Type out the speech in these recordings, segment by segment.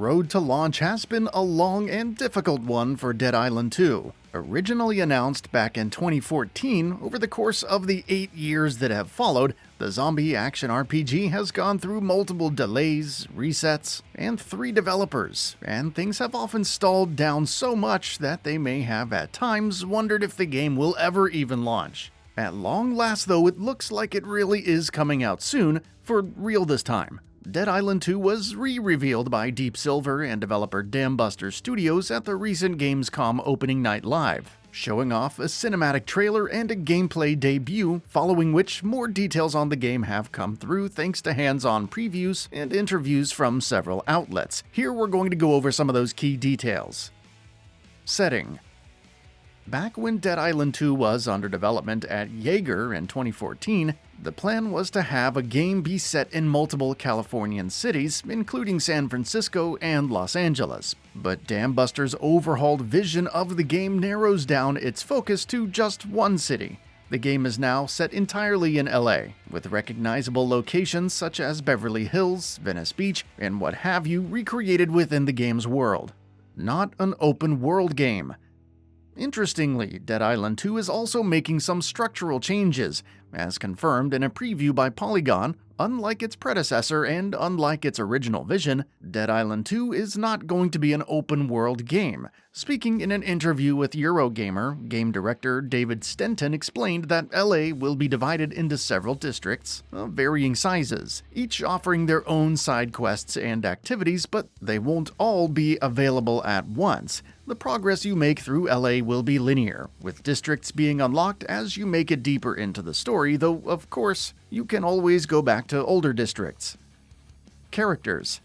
road to launch has been a long and difficult one for Dead Island 2. Originally announced back in 2014, over the course of the 8 years that have followed, the zombie action RPG has gone through multiple delays, resets, and 3 developers, and things have often stalled down so much that they may have at times wondered if the game will ever even launch. At long last though, it looks like it really is coming out soon, for real this time. Dead Island 2 was re-revealed by Deep Silver and developer Dambuster Studios at the recent Gamescom Opening Night Live, showing off a cinematic trailer and a gameplay debut, following which more details on the game have come through thanks to hands-on previews and interviews from several outlets. Here we're going to go over some of those key details. Setting. Back when Dead Island 2 was under development at Jaeger in 2014, the plan was to have a game be set in multiple Californian cities, including San Francisco and Los Angeles. But Dambuster's overhauled vision of the game narrows down its focus to just one city. The game is now set entirely in LA, with recognizable locations such as Beverly Hills, Venice Beach, and what have you recreated within the game's world. Not an open world game. Interestingly, Dead Island 2 is also making some structural changes. As confirmed in a preview by Polygon, unlike its predecessor and unlike its original vision, Dead Island 2 is not going to be an open-world game. Speaking in an interview with Eurogamer, game director David Stenton explained that LA will be divided into several districts of varying sizes, each offering their own side quests and activities, but they won't all be available at once. The progress you make through LA will be linear, with districts being unlocked as you make it deeper into the story, though, of course, you can always go back to older districts. Characters.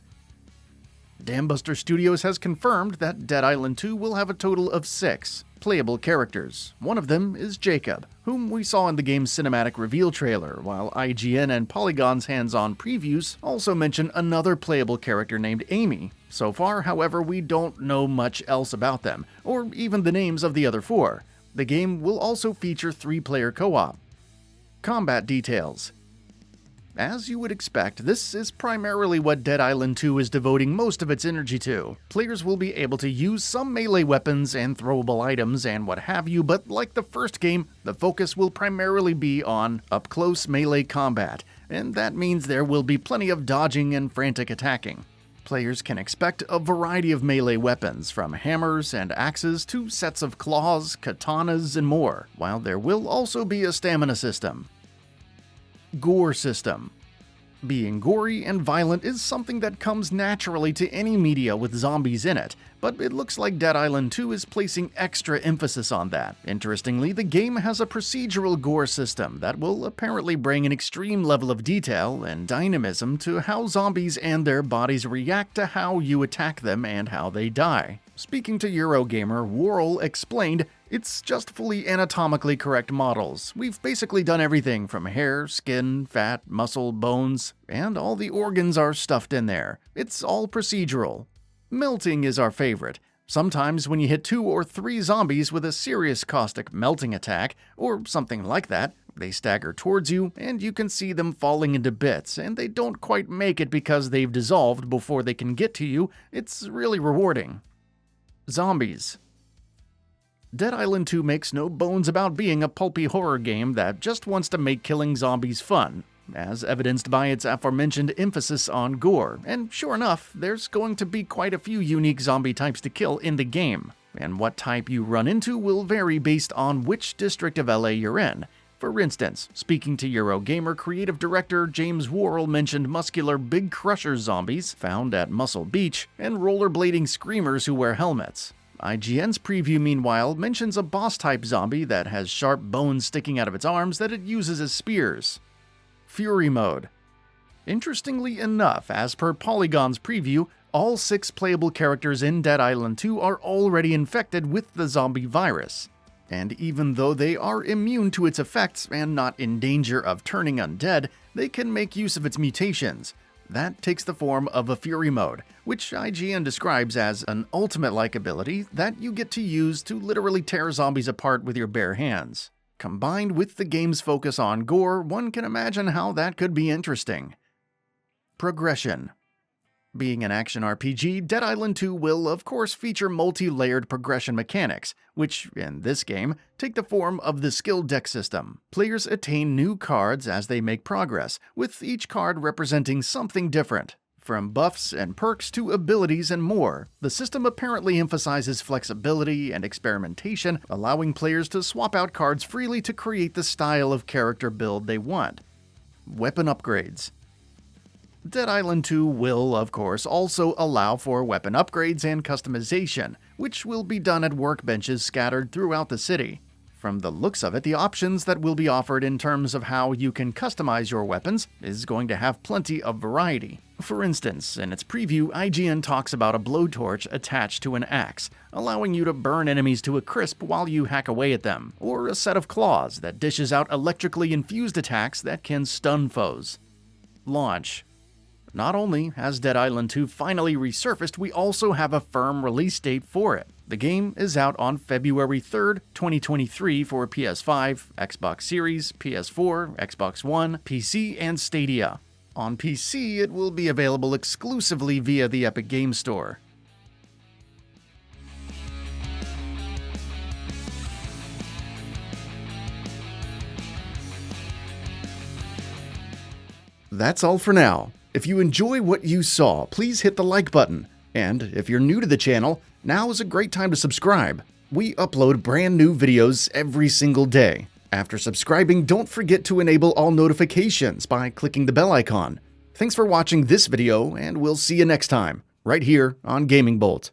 Dambuster Studios has confirmed that Dead Island 2 will have a total of 6 playable characters. One of them is Jacob, whom we saw in the game's cinematic reveal trailer, while IGN and Polygon's hands-on previews also mention another playable character named Amy. So far, however, we don't know much else about them, or even the names of the other 4. The game will also feature 3-player co-op. Combat details. As you would expect, this is primarily what Dead Island 2 is devoting most of its energy to. Players will be able to use some melee weapons and throwable items and what have you, but like the first game, the focus will primarily be on up-close melee combat, and that means there will be plenty of dodging and frantic attacking. Players can expect a variety of melee weapons, from hammers and axes to sets of claws, katanas, and more, while there will also be a stamina system. Gore System. Being gory and violent is something that comes naturally to any media with zombies in it, but it looks like Dead Island 2 is placing extra emphasis on that. Interestingly, the game has a procedural gore system that will apparently bring an extreme level of detail and dynamism to how zombies and their bodies react to how you attack them and how they die. Speaking to Eurogamer, Worrell explained, "It's just fully anatomically correct models. We've basically done everything from hair, skin, fat, muscle, bones, and all the organs are stuffed in there. It's all procedural. Melting is our favorite. Sometimes when you hit 2 or 3 zombies with a serious caustic melting attack, or something like that, they stagger towards you, and you can see them falling into bits, and they don't quite make it because they've dissolved before they can get to you. It's really rewarding." Zombies. Dead Island 2 makes no bones about being a pulpy horror game that just wants to make killing zombies fun, as evidenced by its aforementioned emphasis on gore, and sure enough, there's going to be quite a few unique zombie types to kill in the game, and what type you run into will vary based on which district of LA you're in. For instance, speaking to Eurogamer, creative director James Worrell mentioned muscular Big Crusher zombies found at Muscle Beach, and rollerblading screamers who wear helmets. IGN's preview, meanwhile, mentions a boss-type zombie that has sharp bones sticking out of its arms that it uses as spears. Fury Mode. Interestingly enough, as per Polygon's preview, all 6 playable characters in Dead Island 2 are already infected with the zombie virus. And even though they are immune to its effects and not in danger of turning undead, they can make use of its mutations. That takes the form of a Fury Mode, which IGN describes as an ultimate-like ability that you get to use to literally tear zombies apart with your bare hands. Combined with the game's focus on gore, one can imagine how that could be interesting. Progression. Being an action RPG, Dead Island 2 will, of course, feature multi-layered progression mechanics, which, in this game, take the form of the skill deck system. Players attain new cards as they make progress, with each card representing something different. From buffs and perks to abilities and more, the system apparently emphasizes flexibility and experimentation, allowing players to swap out cards freely to create the style of character build they want. Weapon upgrades. Dead Island 2 will, of course, also allow for weapon upgrades and customization, which will be done at workbenches scattered throughout the city. From the looks of it, the options that will be offered in terms of how you can customize your weapons is going to have plenty of variety. For instance, in its preview, IGN talks about a blowtorch attached to an axe, allowing you to burn enemies to a crisp while you hack away at them, or a set of claws that dishes out electrically infused attacks that can stun foes. Launch. Not only has Dead Island 2 finally resurfaced, we also have a firm release date for it. The game is out on February 3rd, 2023 for PS5, Xbox Series, PS4, Xbox One, PC, and Stadia. On PC, it will be available exclusively via the Epic Games Store. That's all for now. If you enjoy what you saw, please hit the like button. And if you're new to the channel, now is a great time to subscribe. We upload brand new videos every single day. After subscribing, don't forget to enable all notifications by clicking the bell icon. Thanks for watching this video, and we'll see you next time, right here on Gaming Bolt.